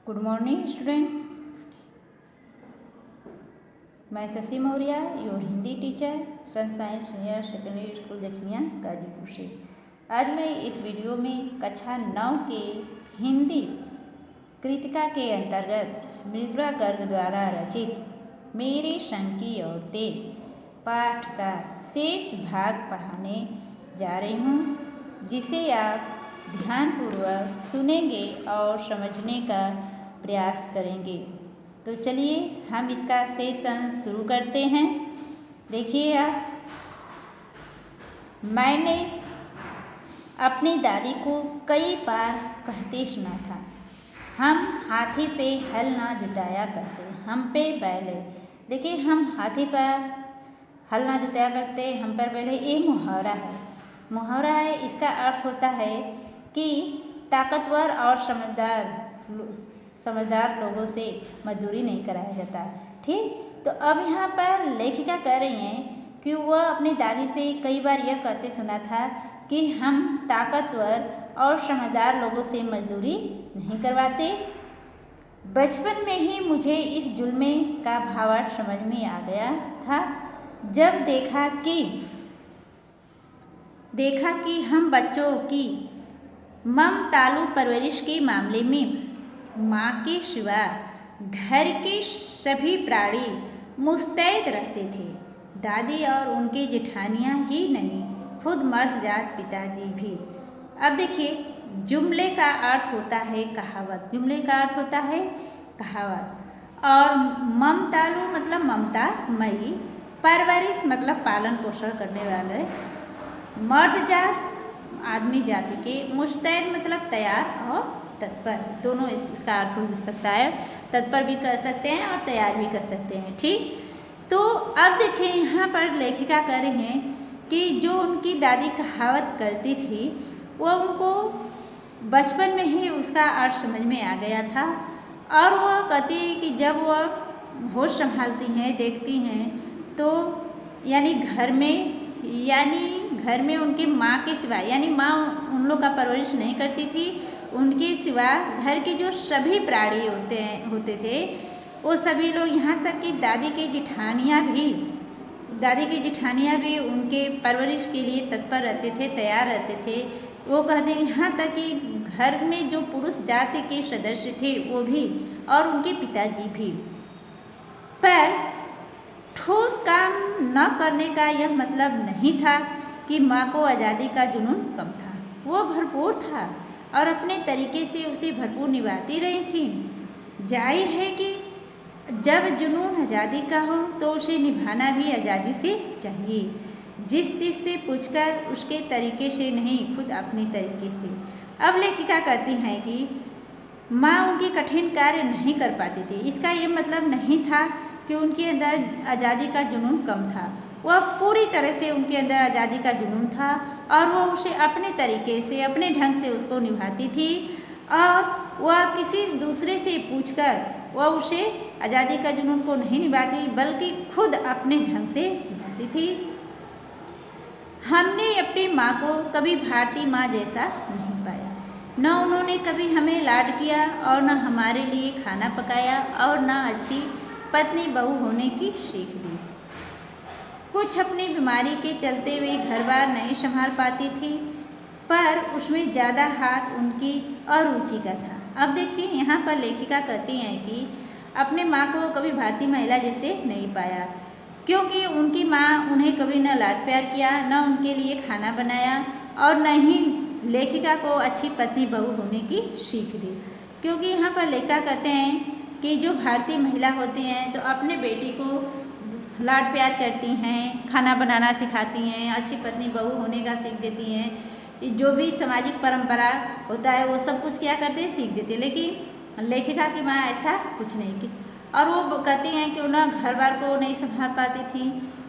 Good morning student. मैं Shashi Maurya, your Hindi teacher, Sunshine senior secondary school Jakhania Ghazipur से। आज मैं इस वीडियो में कक्षा 9 के हिंदी कृतिका के अंतर्गत मृदुला गर्ग द्वारा रचित मेरे संग की औरतें पाठ का शेष भाग पढ़ाने जा रही हूँ, जिसे आप ध्यानपूर्वक सुनेंगे और समझने का प्रयास करेंगे। तो चलिए हम इसका सेशन शुरू करते हैं। देखिए आप, मैंने अपनी दादी को कई बार कहते सुना था, हम हाथी पे हल ना जुताया करते, हम पे बैल है। देखिए, हम हाथी पर हल ना जुताया करते, हम पर बैल है, ये मुहावरा है। मुहावरा है, इसका अर्थ होता है कि ताकतवर और समझदार लोगों से मजदूरी नहीं कराया जाता। ठीक, तो अब यहाँ पर लेखिका कह रही हैं कि वह अपनी दादी से कई बार यह कहते सुना था कि हम ताकतवर और समझदार लोगों से मजदूरी नहीं करवाते। बचपन में ही मुझे इस जुल्मे का भावार्थ समझ में आ गया था, जब देखा कि हम बच्चों की ममतालु परवरिश के मामले में माँ के सिवा घर के सभी प्राणी मुस्तैद रहते थे। दादी और उनकी जेठानियाँ ही नहीं, खुद मर्द जात पिताजी भी। अब देखिए, जुमले का अर्थ होता है कहावत। जुमले का अर्थ होता है कहावत। और ममतालु मतलब ममता मई, परवरिश मतलब पालन पोषण करने वाले, मर्द जात आदमी जाति के, मुस्तैद मतलब तैयार और तत्पर, दोनों इसका अर्थ हो सकता है। तत्पर भी कर सकते हैं और तैयार भी कर सकते हैं। ठीक, तो अब देखिए यहाँ पर लेखिका कह रही हैं कि जो उनकी दादी कहावत करती थी, वो उनको बचपन में ही उसका अर्थ समझ में आ गया था। और वह कहती है कि जब वह होश संभालती हैं, देखती हैं, तो यानी घर में उनकी माँ के सिवा, यानी माँ उन लोग का परवरिश नहीं करती थी, उनके सिवा घर के जो सभी प्राणी होते थे, वो सभी लोग, यहाँ तक कि दादी की जेठानियाँ भी उनके परवरिश के लिए तत्पर रहते थे, तैयार रहते थे। वो कहते हैं यहाँ तक कि घर में जो पुरुष जाति के सदस्य थे वो भी, और उनके पिताजी भी। पर ठोस काम न करने का यह मतलब नहीं था कि माँ को आज़ादी का जुनून कम था। वो भरपूर था और अपने तरीके से उसे भरपूर निभाती रही थी। जाहिर है कि जब जुनून आज़ादी का हो तो उसे निभाना भी आज़ादी से चाहिए, जिस चीज़ से पूछकर, उसके तरीके से नहीं, खुद अपने तरीके से। अब लेखिका कहती हैं कि माँ उनकी कठिन कार्य नहीं कर पाती थी। इसका ये मतलब नहीं था कि उनके अंदर आज़ादी का जुनून कम था। वह पूरी तरह से उनके अंदर आज़ादी का जुनून था और वह उसे अपने तरीके से, अपने ढंग से उसको निभाती थी। और वह किसी दूसरे से पूछकर वह उसे आज़ादी का जुनून को नहीं निभाती, बल्कि खुद अपने ढंग से निभाती थी। हमने अपनी माँ को कभी भारतीय माँ जैसा नहीं पाया। न उन्होंने कभी हमें लाड किया और न हमारे लिए खाना पकाया और न अच्छी पत्नी बहू होने की सीख दी। कुछ अपनी बीमारी के चलते वे घर बार नहीं संभाल पाती थी, पर उसमें ज़्यादा हाथ उनकी अरुचि का था। अब देखिए, यहाँ पर लेखिका कहती हैं कि अपने माँ को कभी भारतीय महिला जैसे नहीं पाया, क्योंकि उनकी माँ उन्हें कभी न लाड प्यार किया, न उनके लिए खाना बनाया और न ही लेखिका को अच्छी पत्नी बहू होने की सीख दी। क्योंकि यहाँ पर लेखिका कहते हैं कि जो भारतीय महिला होती हैं तो अपने बेटी को लाड प्यार करती हैं, खाना बनाना सिखाती हैं, अच्छी पत्नी बहू होने का सीख देती हैं। जो भी सामाजिक परंपरा होता है वो सब कुछ क्या करते हैं, सीख देती है। लेकिन लेखिका की माँ ऐसा कुछ नहीं की, और वो कहती हैं कि उन्हें घर बार को नहीं संभाल पाती थी,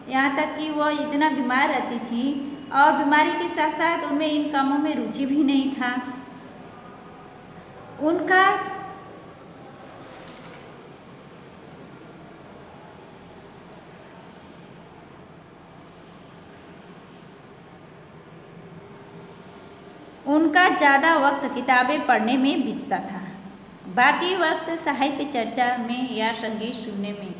यहाँ तक कि वो इतना बीमार रहती थी और बीमारी के साथ साथ उनमें इन कामों में रुचि भी नहीं था। उनका ज़्यादा वक्त किताबें पढ़ने में बीतता था। बाकी वक्त साहित्य चर्चा में या संगीत सुनने में,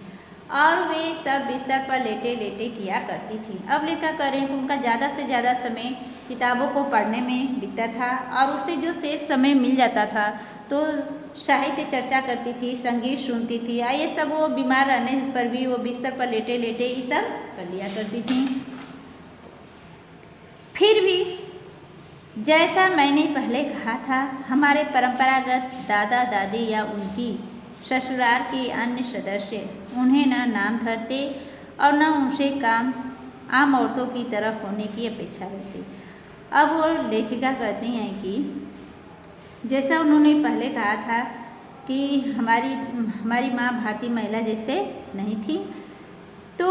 और वे सब बिस्तर पर लेटे लेटे किया करती थी। अब लेखा करें कि उनका ज़्यादा से ज़्यादा समय किताबों को पढ़ने में बीतता था, और उससे जो शेष समय मिल जाता था तो साहित्य चर्चा करती थी, संगीत सुनती थी। ये सब वो बीमार रहने पर भी वो बिस्तर पर लेटे लेटे ये सब कर लिया करती थी। फिर भी जैसा मैंने पहले कहा था, हमारे परंपरागत दादा दादी या उनकी ससुराल के अन्य सदस्य उन्हें न नाम धरते और न उनसे काम आम औरतों की तरह होने की अपेक्षा करते। अब वो लेखिका कहती हैं कि जैसा उन्होंने पहले कहा था कि हमारी माँ भारतीय महिला जैसे नहीं थी, तो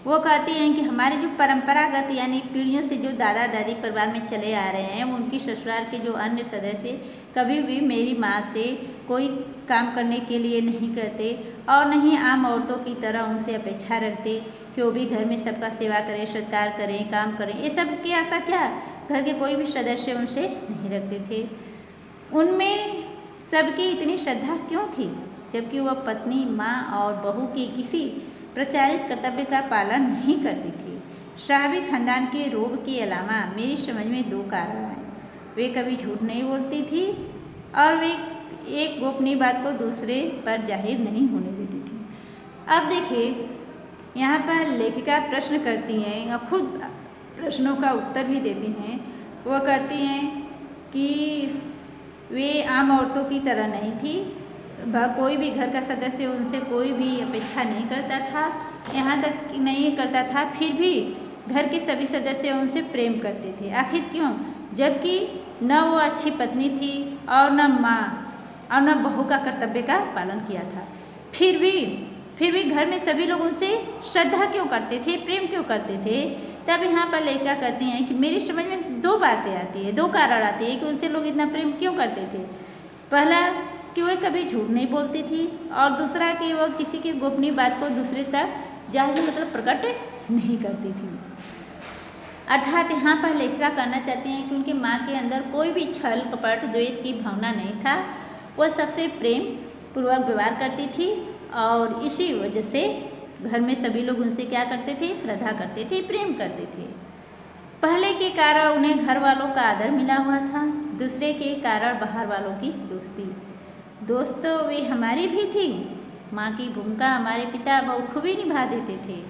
वो कहती हैं कि हमारे जो परंपरागत यानी पीढ़ियों से जो दादा दादी परिवार में चले आ रहे हैं, उनकी ससुराल के जो अन्य सदस्य कभी भी मेरी माँ से कोई काम करने के लिए नहीं करते और नहीं आम औरतों की तरह उनसे अपेक्षा रखते कि वो भी घर में सबका सेवा करें, सत्कार करें, काम करें। ये सब की आशा क्या घर के कोई भी सदस्य उनसे नहीं रखते थे। उनमें सबकी इतनी श्रद्धा क्यों थी, जबकि वह पत्नी, माँ और बहू के किसी प्रचारित कर्तव्य का पालन नहीं करती थी। शाही खानदान के रोग के अलावा मेरी समझ में दो कारण हैं। वे कभी झूठ नहीं बोलती थी और वे एक गोपनीय बात को दूसरे पर जाहिर नहीं होने देती थी। अब देखिए, यहाँ पर लेखिका प्रश्न करती हैं और खुद प्रश्नों का उत्तर भी देती हैं। वह कहती हैं कि वे आम औरतों की तरह नहीं थी, कोई भी घर का सदस्य उनसे कोई भी अपेक्षा नहीं करता था, यहाँ तक नहीं करता था, फिर भी घर के सभी सदस्य उनसे प्रेम करते थे। आखिर क्यों, जबकि न वो अच्छी पत्नी थी और न माँ और न बहू का कर्तव्य का पालन किया था। फिर भी घर में सभी लोग उनसे श्रद्धा क्यों करते थे, प्रेम क्यों करते थे। तब यहाँ पर लेखिका कहती हैं कि मेरी समझ में दो बातें आती है, दो कारण आती है कि उनसे लोग इतना प्रेम क्यों करते थे। पहला कि वह कभी झूठ नहीं बोलती थी, और दूसरा कि वह किसी की गोपनीय बात को दूसरे तक जाहिर मतलब प्रकट नहीं करती थी। अर्थात यहाँ पर लेखिका कहना चाहती हैं कि उनकी माँ के अंदर कोई भी छल कपट द्वेष की भावना नहीं था। वह सबसे प्रेम पूर्वक व्यवहार करती थी और इसी वजह से घर में सभी लोग उनसे क्या करते थे, श्रद्धा करते थे, प्रेम करते थे। पहले के कारण उन्हें घर वालों का आदर मिला हुआ था, दूसरे के कारण बाहर वालों की दोस्ती। दोस्त तो वे हमारी भी थी, माँ की भूमिका हमारे पिता बखूबी निभा देते थे।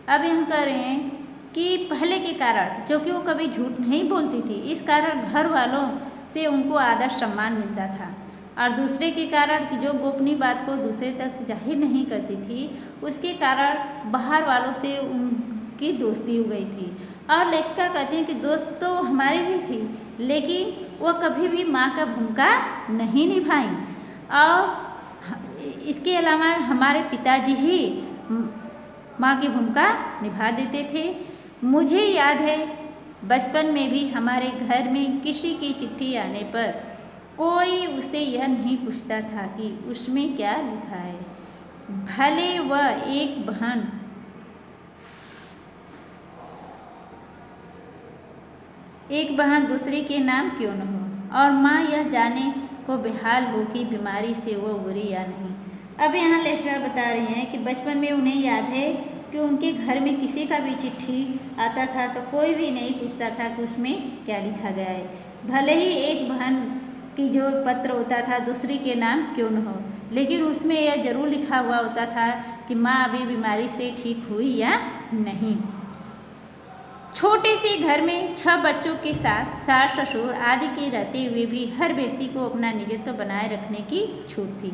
अब यहाँ कह रहे हैं कि पहले के कारण जो कि वो कभी झूठ नहीं बोलती थी, इस कारण घर वालों से उनको आदर सम्मान मिलता था, और दूसरे के कारण जो गोपनीय बात को दूसरे तक जाहिर नहीं करती थी, उसके कारण बाहर वालों से उनकी दोस्ती हो गई थी। और लेखिका कहती हैं कि दोस्त तो हमारी भी थी, लेकिन वह कभी भी माँ का भूमिका नहीं निभाई, और इसके अलावा हमारे पिताजी ही माँ की भूमिका निभा देते थे। मुझे याद है बचपन में भी हमारे घर में किसी की चिट्ठी आने पर कोई उससे यह नहीं पूछता था कि उसमें क्या लिखा है, भले वह एक बहन दूसरे के नाम क्यों न हो, और माँ यह जाने को बेहाल हो कि बीमारी से वो बुरी या नहीं। अब यहाँ लेखिका बता रही हैं कि बचपन में उन्हें याद है कि उनके घर में किसी का भी चिट्ठी आता था तो कोई भी नहीं पूछता था कि उसमें क्या लिखा गया है, भले ही एक बहन की जो पत्र होता था दूसरी के नाम क्यों न हो, लेकिन उसमें यह जरूर लिखा हुआ होता था कि माँ अभी बीमारी से ठीक हुई या नहीं। छोटे से घर में 6 बच्चों के साथ सास ससुर आदि के रहते हुए भी हर व्यक्ति को अपना निजत्व बनाए रखने की छूट थी।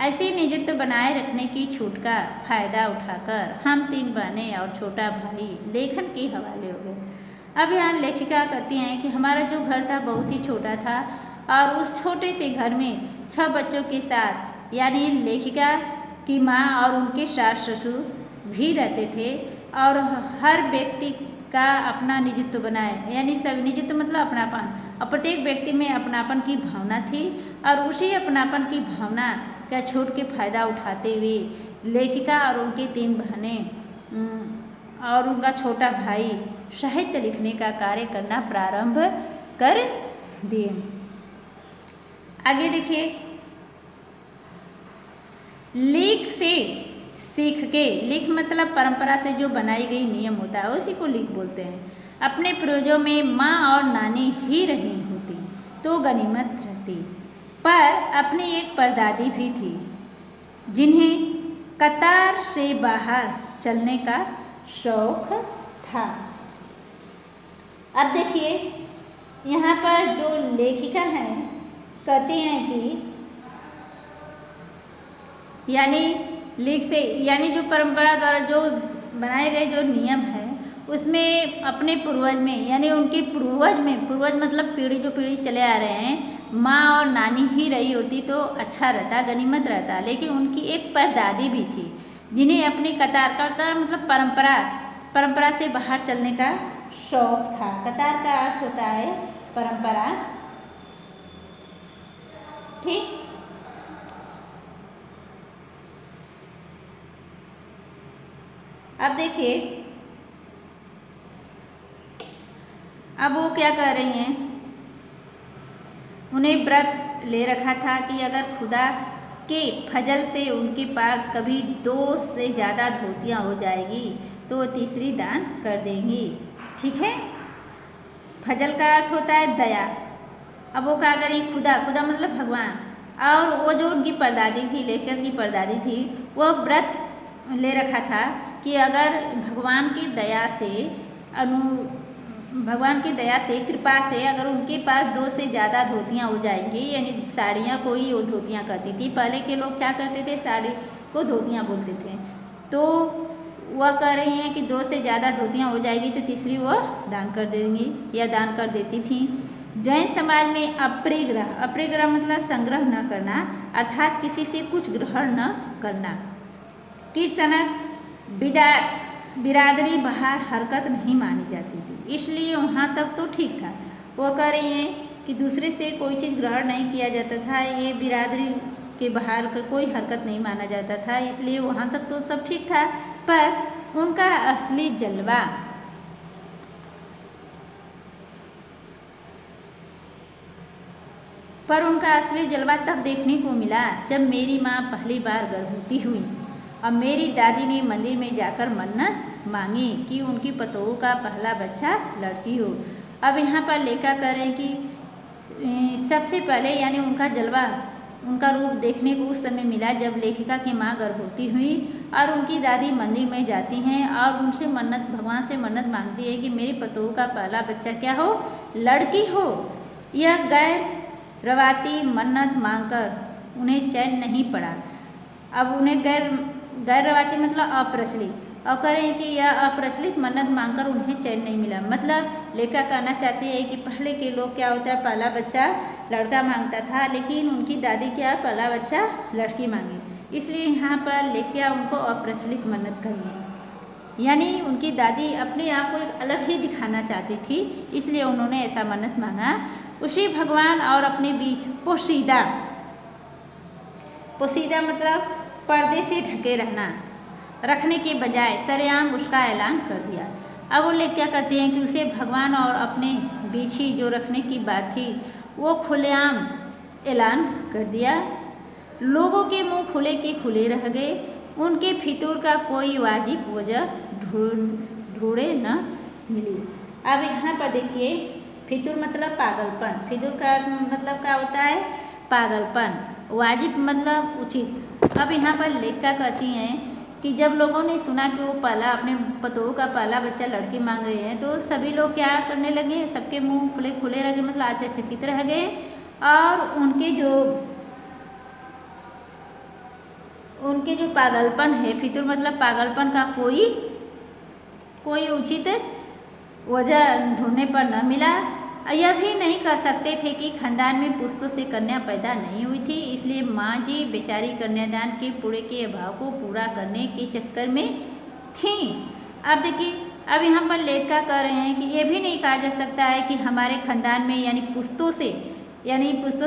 ऐसे निजत्व बनाए रखने की छूट का फायदा उठाकर हम 3 बहनें और छोटा भाई लेखन के हवाले हो गए। अब यहाँ लेखिका कहती हैं कि हमारा जो घर था बहुत ही छोटा था, और उस छोटे से घर में 6 बच्चों के साथ यानी लेखिका की माँ और उनके सास ससुर भी रहते थे, और हर व्यक्ति का अपना निजत्व बनाए, यानी सब निजत्व मतलब अपनापन, और प्रत्येक व्यक्ति में अपनापन की भावना थी, और उसी अपनापन की भावना का छूट के फायदा उठाते हुए लेखिका और उनकी 3 बहनें और उनका छोटा भाई साहित्य लिखने का कार्य करना प्रारंभ कर दिए। आगे देखिए, लीक से सीख के, लीक मतलब परंपरा से जो बनाई गई नियम होता है उसी को लीक बोलते हैं, अपने पूर्वजों में माँ और नानी ही रही होती तो गनीमत रहती। पर अपनी एक परदादी भी थी जिन्हें कतार से बाहर चलने का शौक था। अब देखिए यहाँ पर जो लेखिका हैं कहती हैं कि यानी लीक से, यानी जो परंपरा द्वारा जो बनाए गए जो नियम है उसमें अपने पूर्वज में, यानी उनके पूर्वज में, पूर्वज मतलब पीढ़ी जो पीढ़ी चले आ रहे हैं, माँ और नानी ही रही होती तो अच्छा रहता, गनीमत रहता। लेकिन उनकी एक परदादी भी थी जिन्हें अपनी कतार का मतलब परंपरा से बाहर चलने का शौक था। कतार का अर्थ होता है परंपरा, ठीक। अब देखिए अब वो क्या कर रही हैं, उन्हें व्रत ले रखा था कि अगर खुदा के फजल से उनके पास कभी 2 से ज़्यादा धोतियाँ हो जाएगी तो वो तीसरी दान कर देंगी, ठीक है। फजल का अर्थ होता है दया। अब वो क्या करें, खुदा मतलब भगवान, और वो जो उनकी परदादी थी, लेखक की परदादी थी, वो व्रत ले रखा था कि अगर भगवान की दया से कृपा से अगर उनके पास 2 से ज़्यादा धोतियाँ हो जाएंगी, यानी साड़ियाँ को ही वो धोतियाँ कहती थी, पहले के लोग क्या करते थे, साड़ी को धोतियाँ बोलते थे, तो वह कह रही हैं कि 2 से ज़्यादा धोतियाँ हो जाएगी तो तीसरी वो दान कर देंगी या दान कर देती थी। जैन समाज में अपरिग्रह मतलब संग्रह न करना, अर्थात किसी से कुछ ग्रहण न करना की सनक बिरादरी बाहर हरकत नहीं मानी जाती थी, इसलिए वहाँ तक तो ठीक था। वो कह रही हैं कि दूसरे से कोई चीज़ ग्रहण नहीं किया जाता था, ये बिरादरी के बाहर का कोई हरकत नहीं माना जाता था, इसलिए वहाँ तक तो सब ठीक था। पर उनका असली जलवा तब देखने को मिला जब मेरी माँ पहली बार गर्भवती हुई और मेरी दादी ने मंदिर में जाकर मन्नत मांगी कि उनकी पतोहू का पहला बच्चा लड़की हो। अब यहाँ पर लेखक करें कि सबसे पहले यानी उनका रूप देखने को उस समय मिला जब लेखिका की माँ गर्भवती हुई और उनकी दादी मंदिर में जाती हैं और उनसे भगवान से मन्नत मांगती है कि मेरी पतोहू का पहला बच्चा क्या हो, लड़की हो। यह गैर रवाती मन्नत मांगकर उन्हें चैन नहीं पड़ा। अब उन्हें गैर रवाती मतलब अप्रचलित, और करें कि यह अप्रचलित मन्नत मांगकर उन्हें चैन नहीं मिला। मतलब लेखक कहना चाहती है कि पहले के लोग क्या होता है, पहला बच्चा लड़का मांगता था, लेकिन उनकी दादी क्या पहला बच्चा लड़की मांगी, इसलिए यहाँ पर लेखिका उनको अप्रचलित मन्नत कही है, यानी उनकी दादी अपने आप को एक अलग ही दिखाना चाहती थी, इसलिए उन्होंने ऐसा मन्नत मांगा। उसी भगवान और अपने बीच पोशीदा मतलब पर्दे से ढके रखने के बजाय सरेआम उसका ऐलान कर दिया। अब वो लोग क्या कहते हैं कि उसे भगवान और अपने बीच ही जो रखने की बात थी वो खुलेआम ऐलान कर दिया। लोगों के मुंह खुले के खुले रह गए, उनके फितूर का कोई वाजिब वजह ढूंढे न मिली। अब यहाँ पर देखिए, फितूर मतलब पागलपन, फितूर का मतलब क्या होता है, पागलपन, वाजिब मतलब उचित। अब यहाँ पर लेखिका कहती हैं कि जब लोगों ने सुना कि वो अपने पतोहू का पहला बच्चा लड़की मांग रहे हैं तो सभी लोग क्या करने लगे, सबके मुंह खुले रह गए, मतलब आश्चर्यचकित रह गए, और उनके जो पागलपन है, फितूर मतलब पागलपन का कोई उचित वजह ढूंढने पर न मिला। यह भी नहीं कर सकते थे कि खानदान में पुश्तों से कन्या पैदा नहीं हुई थी, इसलिए माँ जी बेचारी कन्यादान के के अभाव को पूरा करने के चक्कर में थी। अब देखिए, अब यहाँ पर लेखिका कह रहे हैं कि यह भी नहीं कहा जा सकता है कि हमारे खानदान में यानी पुश्तों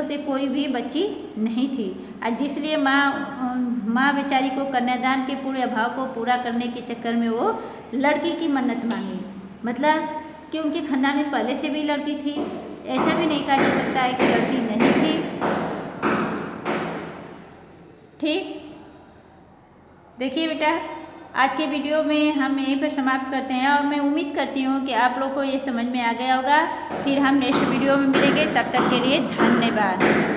से कोई भी बच्ची नहीं थी, और जिसलिए माँ बेचारी को कन्यादान के पूरे अभाव को पूरा करने के चक्कर में वो लड़की की मन्नत मांगी, मतलब कि उनके खानदान में पहले से भी लड़की थी। ऐसा भी नहीं कहा जा सकता है कि लड़की नहीं थी, ठीक। देखिए बेटा, आज के वीडियो में हम यहीं पर समाप्त करते हैं और मैं उम्मीद करती हूँ कि आप लोग को ये समझ में आ गया होगा। फिर हम नेक्स्ट वीडियो में मिलेंगे, तब तक के लिए धन्यवाद।